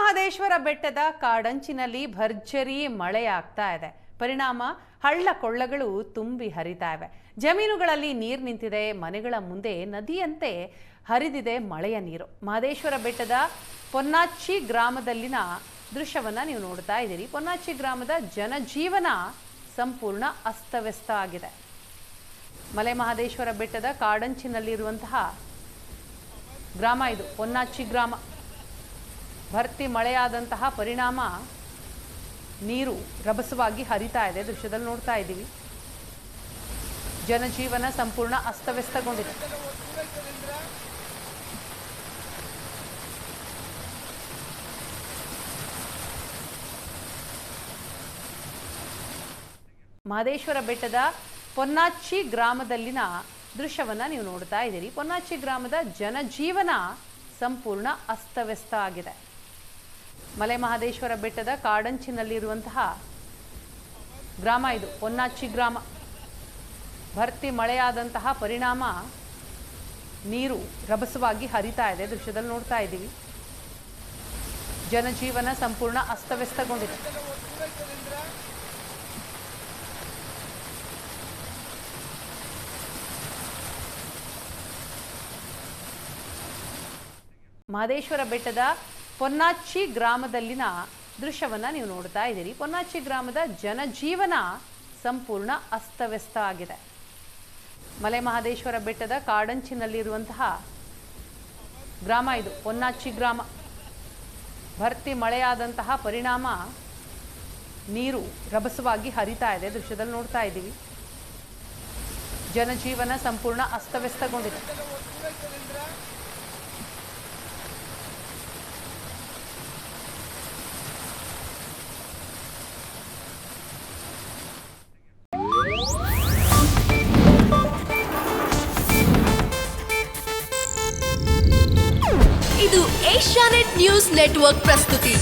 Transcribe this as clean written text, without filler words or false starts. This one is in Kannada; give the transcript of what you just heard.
ಮಲೆಮಹದೇಶ್ವರ ಬೆಟ್ಟದ ಕಾಡಂಚಿನಲ್ಲಿ ಭರ್ಜರಿ ಮಳೆಯಾಗ್ತಾ ಇದೆ. ಪರಿಣಾಮ ಹಳ್ಳ ಕೊಳ್ಳಗಳು ತುಂಬಿ ಹರಿತಾ ಇವೆ. ಜಮೀನುಗಳಲ್ಲಿ ನೀರು ನಿಂತಿದೆ. ಮನೆಗಳ ಮುಂದೆ ನದಿಯಂತೆ ಹರಿದಿದೆ ಮಳೆಯ ನೀರು. ಮಹದೇಶ್ವರ ಬೆಟ್ಟದ ಪೊನ್ನಾಚಿ ಗ್ರಾಮದಲ್ಲಿನ ದೃಶ್ಯವನ್ನ ನೀವು ನೋಡ್ತಾ ಇದ್ದೀರಿ. ಪೊನ್ನಾಚಿ ಗ್ರಾಮದ ಜನಜೀವನ ಸಂಪೂರ್ಣ ಅಸ್ತವ್ಯಸ್ತ ಆಗಿದೆ. ಮಲೆಮಹದೇಶ್ವರ ಬೆಟ್ಟದ ಕಾಡಂಚಿನಲ್ಲಿರುವಂತಹ ಗ್ರಾಮ ಇದು, ಪೊನ್ನಾಚಿ ಗ್ರಾಮ. ಭರ್ತಿ ಮಳೆಯಾದಂತಹ ಪರಿಣಾಮ ನೀರು ರಭಸವಾಗಿ ಹರಿತಾ ಇದೆ. ದೃಶ್ಯದಲ್ಲಿ ನೋಡ್ತಾ ಇದ್ದೀವಿ. ಜನಜೀವನ ಸಂಪೂರ್ಣ ಅಸ್ತವ್ಯಸ್ತಗೊಂಡಿದೆ. ಮಹದೇಶ್ವರ ಬೆಟ್ಟದ ಪೊನ್ನಾಚಿ ಗ್ರಾಮದಲ್ಲಿನ ದೃಶ್ಯವನ್ನ ನೀವು ನೋಡ್ತಾ ಇದ್ದೀರಿ. ಪೊನ್ನಾಚಿ ಗ್ರಾಮದ ಜನಜೀವನ ಸಂಪೂರ್ಣ ಅಸ್ತವ್ಯಸ್ತ ಆಗಿದೆ. ಮಲೆಮಹದೇಶ್ವರ ಬೆಟ್ಟದ ಕಾಡಂಚಿನಲ್ಲಿರುವಂತಹ ಗ್ರಾಮ ಇದು, ಪೊನ್ನಾಚಿ ಗ್ರಾಮ. ಭರ್ತಿ ಮಳೆಯಾದಂತಹ ಪರಿಣಾಮ ನೀರು ರಭಸವಾಗಿ ಹರಿತಾ ಇದೆ. ದೃಶ್ಯದಲ್ಲಿ ನೋಡ್ತಾ ಇದ್ದೀವಿ. ಜನಜೀವನ ಸಂಪೂರ್ಣ ಅಸ್ತವ್ಯಸ್ತಗೊಂಡಿದೆ. ಮಹದೇಶ್ವರ ಬೆಟ್ಟದ ಪೊನ್ನಾಚಿ ಗ್ರಾಮದಲ್ಲಿನ ದೃಶ್ಯವನ್ನ ನೀವು ನೋಡ್ತಾ ಇದ್ದೀರಿ. ಪೊನ್ನಾಚಿ ಗ್ರಾಮದ ಜನಜೀವನ ಸಂಪೂರ್ಣ ಅಸ್ತವ್ಯಸ್ತ ಆಗಿದೆ. ಮಲೆಮಹದೇಶ್ವರ ಬೆಟ್ಟದ ಕಾಡಂಚಿನಲ್ಲಿರುವಂತಹ ಗ್ರಾಮ ಇದು, ಪೊನ್ನಾಚಿ ಗ್ರಾಮ. ಭರ್ತಿ ಮಳೆಯಾದಂತಹ ಪರಿಣಾಮ ನೀರು ರಭಸವಾಗಿ ಹರಿತಾ ಇದೆ. ದೃಶ್ಯದಲ್ಲಿ ನೋಡ್ತಾ ಇದ್ದೀವಿ. ಜನಜೀವನ ಸಂಪೂರ್ಣ ಅಸ್ತವ್ಯಸ್ತಗೊಂಡಿದೆ. ಇದು ಏಷ್ಯಾನೆಟ್ ನ್ಯೂಸ್ ನೆಟ್ವರ್ಕ್ ಪ್ರಸ್ತುತಿ.